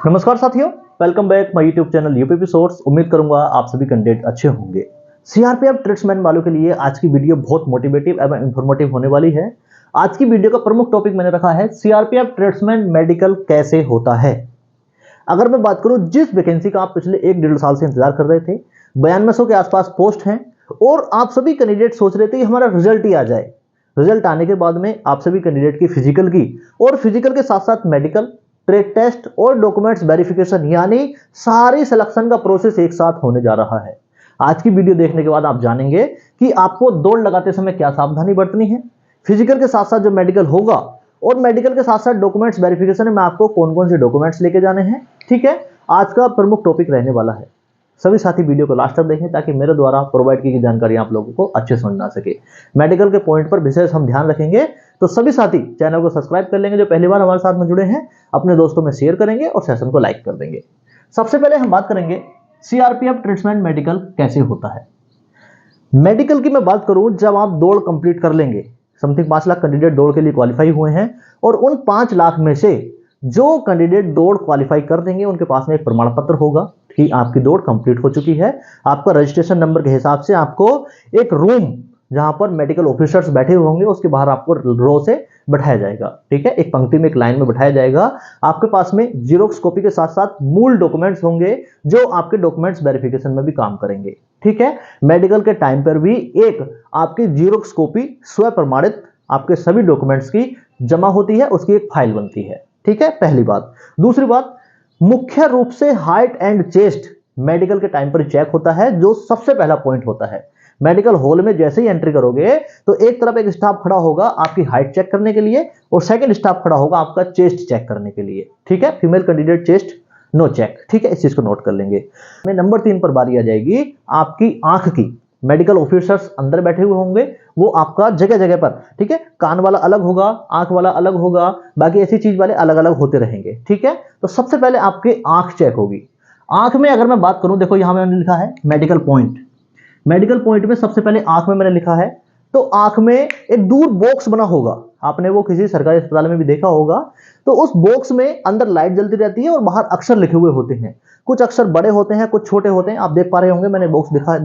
नमस्कार साथियों, welcome back my YouTube channel UPP source. उम्मीद करूंगा आप सभी कैंडिडेट अच्छे होंगे। सीआरपीएफ ट्रेड्समैन वालों के लिए आज की वीडियो बहुत मोटिवेटिव एवं इंफॉर्मेटिव होने वाली है। आज की वीडियो का प्रमुख टॉपिक मैंने रखा है सीआरपीएफ ट्रेड्समैन मेडिकल कैसे होता है। अगर मैं बात करूं जिस वैकेंसी का आप पिछले 1-1.5 साल से इंतजार कर रहे थे, 9200 के आसपास पोस्ट हैं और आप सभी कैंडिडेट सोच रहे थे कि हमारा रिजल्ट ही आ जाए। रिजल्ट आने के बाद में आप सभी कैंडिडेट की फिजिकल की और फिजिकल के साथ साथ मेडिकल, ट्रेड टेस्ट और डॉक्यूमेंट्स वेरिफिकेशन यानी सारी सिलेक्शन का प्रोसेस एक साथ होने जा रहा है। आज की वीडियो देखने के बाद आप जानेंगे कि आपको दौड़ लगाते समय क्या सावधानी बरतनी है, फिजिकल के साथ साथ जो मेडिकल होगा और मेडिकल के साथ साथ डॉक्यूमेंट्स वेरिफिकेशन में आपको कौन कौन से डॉक्यूमेंट्स लेके जाने हैं। ठीक है, आज का प्रमुख टॉपिक रहने वाला है। सभी साथी वीडियो को लास्ट तक देखें ताकि मेरे द्वारा प्रोवाइड की गई जानकारी आप लोगों को अच्छे समझ आ सके। मेडिकल के पॉइंट पर विशेष हम ध्यान रखेंगे, तो सभी साथी चैनल को सब्सक्राइब कर लेंगे। जो पहली बार हमारे साथ में जुड़े हैं अपने दोस्तों में शेयर करेंगे और सेशन को लाइक कर देंगे। सबसे पहले हम बात करेंगे सीआरपीएफ ट्रेड्समैन मेडिकल कैसे होता है। मेडिकल की मैं बात करूं, जब आप दौड़ कंप्लीट कर लेंगे, समथिंग 5 लाख कैंडिडेट दौड़ के लिए क्वालिफाई हुए हैं और उन 5 लाख में से जो कैंडिडेट दौड़ क्वालिफाई कर देंगे उनके पास में एक प्रमाण पत्र होगा कि आपकी दौड़ कंप्लीट हो चुकी है। आपका रजिस्ट्रेशन नंबर के हिसाब से आपको एक रूम जहां पर मेडिकल ऑफिसर्स बैठे हुए होंगे उसके बाहर आपको रो से बैठाया जाएगा। ठीक है, एक पंक्ति में एक लाइन में बैठाया जाएगा। आपके पास में जीरोक्स कॉपी के साथ साथ मूल डॉक्यूमेंट्स होंगे जो आपके डॉक्यूमेंट्स वेरिफिकेशन में भी काम करेंगे। ठीक है, मेडिकल के टाइम पर भी एक आपकी जीरोक्स कॉपी स्व प्रमाणित आपके सभी डॉक्यूमेंट्स की जमा होती है, उसकी एक फाइल बनती है। ठीक है, पहली बात। दूसरी बात, मुख्य रूप से हाइट एंड चेस्ट मेडिकल के टाइम पर चेक होता है, जो सबसे पहला पॉइंट होता है। मेडिकल हॉल में जैसे ही एंट्री करोगे तो एक तरफ एक स्टाफ खड़ा होगा आपकी हाइट चेक करने के लिए और सेकंड स्टाफ खड़ा होगा आपका चेस्ट चेक करने के लिए। ठीक है, female candidate chest no check. ठीक है, इस चीज को नोट कर लेंगे। नंबर 3 पर बारी आ जाएगी आपकी आंख की। मेडिकल ऑफिसर्स अंदर बैठे हुए होंगे, वो आपका जगह जगह पर, ठीक है, कान वाला अलग होगा, आंख वाला अलग होगा, बाकी ऐसी चीज वाले अलग अलग होते रहेंगे। ठीक है, तो सबसे पहले आपकी आंख चेक होगी। आंख में अगर मैं बात करूं, देखो यहां मैंने लिखा है मेडिकल पॉइंट। मेडिकल पॉइंट में सबसे पहले आंख में मैंने लिखा है, तो आंख में एक दूर बॉक्स बना होगा, आपने वो किसी सरकारी अस्पताल में भी देखा होगा। तो उस बॉक्स में अंदर लाइट जलती रहती है और बाहर अक्षर लिखे हुए होते हैं। कुछ अक्षर बड़े होते हैं, कुछ छोटे होते हैं। आप देख पा रहे होंगे, मैंने बॉक्स दिखा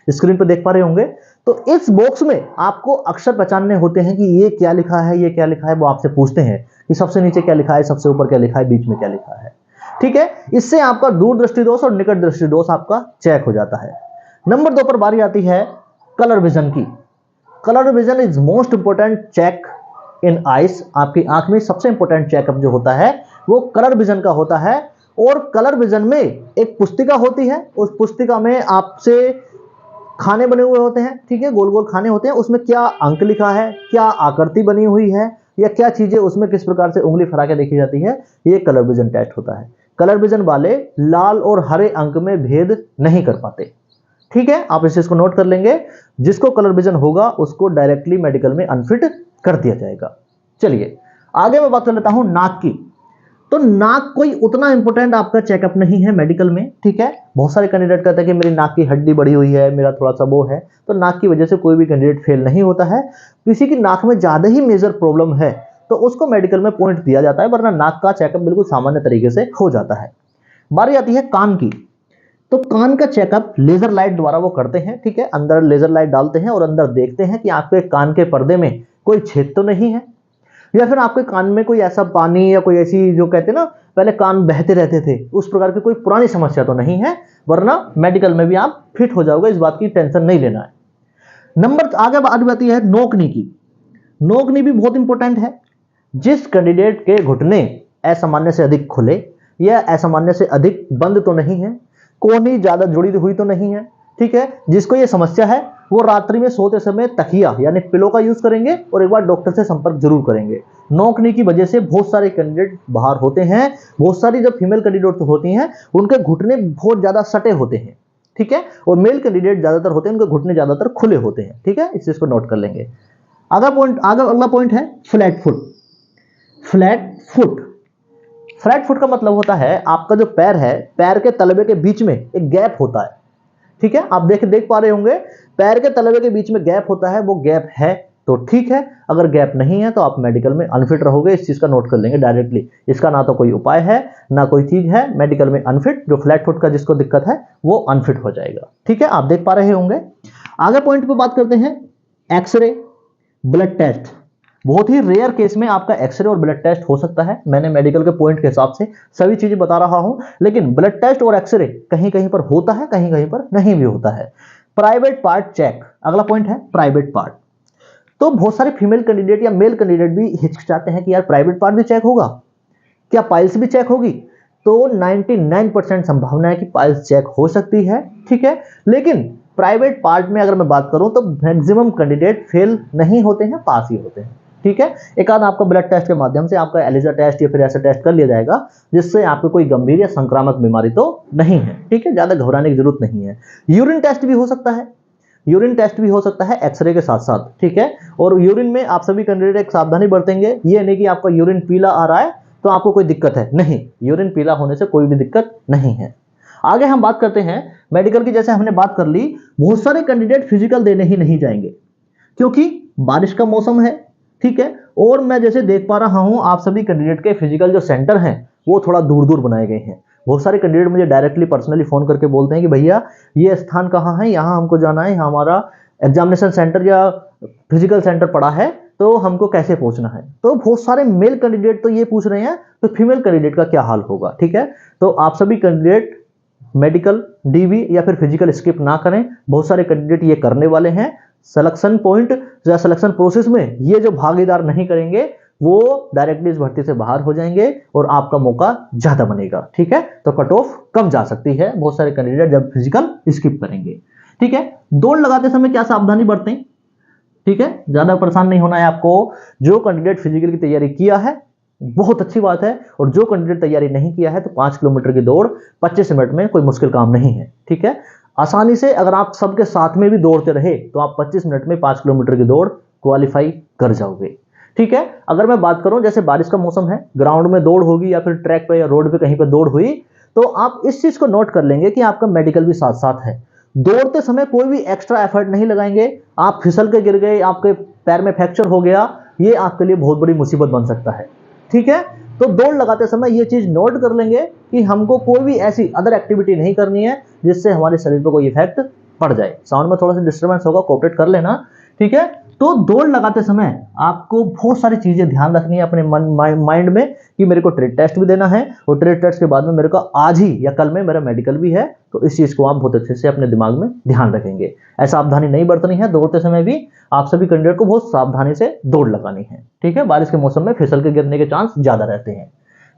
स्क्रीन पर देख पा रहे होंगे। तो इस बॉक्स में आपको अक्षर पहचानने होते हैं कि ये क्या लिखा है, ये क्या लिखा है। वो आपसे पूछते हैं कि सबसे नीचे क्या लिखा है, सबसे ऊपर क्या लिखा है, बीच में क्या लिखा है। ठीक है, इससे आपका दूरदृष्टि दोष और निकट दृष्टि दोष आपका चेक हो जाता है। नंबर 2 पर बारी आती है कलर विजन की। Colour vision is most important check in eyes. आपकी आंख में सबसे इंपोर्टेंट चेकअप जो होता है वो कलर विजन का होता है। और कलर विजन में एक पुस्तिका होती है, उस पुस्तिका में आपसे खाने बने हुए होते हैं। ठीक है, गोल गोल खाने होते हैं, उसमें क्या अंक लिखा है, क्या आकृति बनी हुई है, या क्या चीजें उसमें किस प्रकार से उंगली फरा के देखी जाती है, ये कलर विजन टेस्ट होता है। कलर विजन वाले लाल और हरे अंक में भेद नहीं कर पाते। ठीक है, आप इस चीज को नोट कर लेंगे। जिसको कलर विजन होगा उसको डायरेक्टली मेडिकल में अनफिट कर दिया जाएगा। चलिए आगे मैं बात कर लेता हूं नाक की। तो नाक कोई उतना इंपॉर्टेंट आपका चेकअप नहीं है मेडिकल में। ठीक है, बहुत सारे कैंडिडेट कहते हैं कि मेरी नाक की हड्डी बढ़ी हुई है, मेरा थोड़ा सा वो है। तो नाक की वजह से कोई भी कैंडिडेट फेल नहीं होता है। किसी की नाक में ज्यादा ही मेजर प्रॉब्लम है तो उसको मेडिकल में पॉइंट दिया जाता है, वरना नाक का चेकअप बिल्कुल सामान्य तरीके से हो जाता है। बारी आती है कान की। तो कान का चेकअप लेजर लाइट द्वारा वो करते हैं। ठीक है, अंदर लेजर लाइट डालते हैं और अंदर देखते हैं कि आपके कान के पर्दे में कोई छेद तो नहीं है, या फिर आपके कान में कोई ऐसा पानी या कोई ऐसी, जो कहते हैं ना पहले कान बहते रहते थे, उस प्रकार की कोई पुरानी समस्या तो नहीं है, वरना मेडिकल में भी आप फिट हो जाओगे। इस बात की टेंशन नहीं लेना है। नंबर आगे बात आती है नोकनी की। नोकनी भी बहुत इंपॉर्टेंट है। जिस कैंडिडेट के घुटने असामान्य से अधिक खुले या असामान्य से अधिक बंद तो नहीं है, कोहनी ज्यादा जुड़ी हुई तो नहीं है। ठीक है, जिसको ये समस्या है वो रात्रि में सोते समय तकिया यानी पिलो का यूज करेंगे और एक बार डॉक्टर से संपर्क जरूर करेंगे। नोकनी की वजह से बहुत सारे कैंडिडेट बाहर होते हैं। बहुत सारी जब फीमेल कैंडिडेट होती हैं उनके घुटने बहुत ज्यादा सटे होते हैं। ठीक है, और मेल कैंडिडेट ज्यादातर होते हैं उनके घुटने ज्यादातर खुले होते हैं। ठीक है, इस चीज को नोट कर लेंगे। अगला पॉइंट है flat foot. Flat foot, flat foot का मतलब होता है आपका जो पैर है, पैर के तलवे के बीच में एक गैप होता है। ठीक है, आप देख पा रहे होंगे पैर के तलवे के बीच में गैप होता है, वो गैप है तो ठीक है, अगर गैप नहीं है तो आप मेडिकल में अनफिट रहोगे, इस चीज का नोट कर लेंगे डायरेक्टली। इसका ना तो कोई उपाय है ना कोई चीज है, मेडिकल में अनफिट, जो फ्लैट फुट का जिसको दिक्कत है वो अनफिट हो जाएगा। ठीक है, आप देख पा रहे होंगे। आगे पॉइंट पे बात करते हैं, एक्सरे, ब्लड टेस्ट। बहुत ही रेयर केस में आपका एक्सरे और ब्लड टेस्ट हो सकता है, मैंने मेडिकल के पॉइंट के हिसाब से सभी चीजें बता रहा हूं, लेकिन ब्लड टेस्ट और एक्सरे कहीं कहीं पर होता है, कहीं कहीं पर नहीं भी होता है। प्राइवेट पार्ट चेक, अगला पॉइंट है प्राइवेट पार्ट। तो बहुत सारे फीमेल कैंडिडेट या मेल कैंडिडेट भी हिचकिचाते हैं कि यार प्राइवेट पार्ट भी चेक होगा क्या, पाइल्स भी चेक होगी? तो 99% संभावना है कि पाइल्स चेक हो सकती है, ठीक है, लेकिन प्राइवेट पार्ट में अगर मैं बात करूं तो मैक्सिमम कैंडिडेट फेल नहीं होते हैं, पास ही होते हैं। ठीक है, एक आध आपका ब्लड टेस्ट के माध्यम से आपका एलिजा टेस्ट या फिर ऐसा टेस्ट कर लिया जाएगा जिससे आपको कोई गंभीर या संक्रामक बीमारी तो नहीं है। ठीक है, ज्यादा घबराने की जरूरत नहीं है। यूरिन टेस्ट भी हो सकता है, यूरिन टेस्ट भी हो सकता है एक्सरे के साथ साथ। ठीक है, और यूरिन में आप सभी कैंडिडेट एक सावधानी बरतेंगे, ये नहीं कि आपका यूरिन पीला आ रहा है तो आपको कोई दिक्कत है, नहीं, यूरिन पीला होने से कोई भी दिक्कत नहीं है। आगे हम बात करते हैं मेडिकल की, जैसे हमने बात कर ली, बहुत सारे कैंडिडेट फिजिकल देने ही नहीं जाएंगे क्योंकि बारिश का मौसम है। ठीक है, और मैं जैसे देख पा रहा हूं आप सभी कैंडिडेट के फिजिकल जो सेंटर हैं वो थोड़ा दूर दूर बनाए गए हैं। बहुत सारे कैंडिडेट मुझे डायरेक्टली पर्सनली फोन करके बोलते हैं कि भैया ये स्थान कहाँ है, यहाँ हमको जाना है, हमारा एग्जामिनेशन सेंटर या फिजिकल सेंटर पड़ा है, तो हमको कैसे पहुंचना है। तो बहुत सारे मेल कैंडिडेट तो ये पूछ रहे हैं, तो फीमेल कैंडिडेट का क्या हाल होगा। ठीक है, तो आप सभी कैंडिडेट मेडिकल, डीवी या फिर फिजिकल स्किप ना करें, बहुत सारे कैंडिडेट ये करने वाले हैं। सिलेक्शन पॉइंट या सिलेक्शन प्रोसेस में ये जो भागीदार नहीं करेंगे वो डायरेक्टली इस भर्ती से बाहर हो जाएंगे और आपका मौका ज्यादा बनेगा। ठीक है, तो कट ऑफ कम जा सकती है बहुत सारे कैंडिडेट जब फिजिकल स्किप करेंगे। ठीक है, दौड़ लगाते समय क्या सावधानी बरतें? ठीक है, ज्यादा परेशान नहीं होना है आपको। जो कैंडिडेट फिजिकल की तैयारी किया है बहुत अच्छी बात है, और जो कैंडिडेट तैयारी नहीं किया है तो 5 किलोमीटर की दौड़ 25 मिनट में कोई मुश्किल काम नहीं है। ठीक है, आसानी से अगर आप सबके साथ में भी दौड़ते रहे तो आप 25 मिनट में 5 किलोमीटर की दौड़ क्वालिफाई कर जाओगे। ठीक है, अगर मैं बात करूं जैसे बारिश का मौसम है, ग्राउंड में दौड़ होगी या फिर ट्रैक पे या रोड पे कहीं पे दौड़ हुई, तो आप इस चीज को नोट कर लेंगे कि आपका मेडिकल भी साथ साथ है। दौड़ते समय कोई भी एक्स्ट्रा एफर्ट नहीं लगाएंगे, आप फिसल के गिर गए, आपके पैर में फ्रैक्चर हो गया, ये आपके लिए बहुत बड़ी मुसीबत बन सकता है। ठीक है, तो दौड़ लगाते समय ये चीज नोट कर लेंगे कि हमको कोई भी ऐसी अदर एक्टिविटी नहीं करनी है जिससे हमारे शरीर पर कोई इफेक्ट पड़ जाए। साउंड में थोड़ा सा डिस्टर्बेंस होगा, कोऑपरेट कर लेना। ठीक है, तो दौड़ लगाते समय आपको बहुत सारी चीजें ध्यान रखनी है अपने माइंड में कि मेरे को ट्रेड टेस्ट भी देना है, और ट्रेड टेस्ट के बाद में मेरे को आज ही या कल में मेरा मेडिकल भी है, तो इस चीज को आप बहुत अच्छे से अपने दिमाग में ध्यान रखेंगे। ऐसा सावधानी नहीं बरतनी है, दौड़ते समय भी आप सभी कैंडिडेट को बहुत सावधानी से दौड़ लगानी है। ठीक है, बारिश के मौसम में फिसल के गिरने के चांस ज्यादा रहते हैं।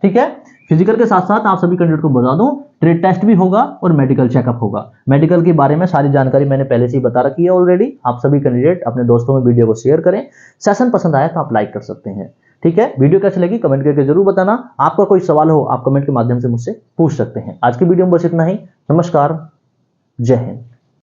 ठीक है, फिजिकल के साथ साथ आप सभी कैंडिडेट को बता दूं, ट्रेड टेस्ट भी होगा और मेडिकल चेकअप होगा। मेडिकल के बारे में सारी जानकारी मैंने पहले से ही बता रखी है ऑलरेडी। आप सभी कैंडिडेट अपने दोस्तों में वीडियो को शेयर करें। सेशन पसंद आया तो आप लाइक कर सकते हैं। ठीक है, वीडियो कैसी लगी कमेंट करके जरूर बताना। आपका कोई सवाल हो आप कमेंट के माध्यम से मुझसे पूछ सकते हैं। आज की वीडियो में बस इतना ही। नमस्कार, जय हिंद।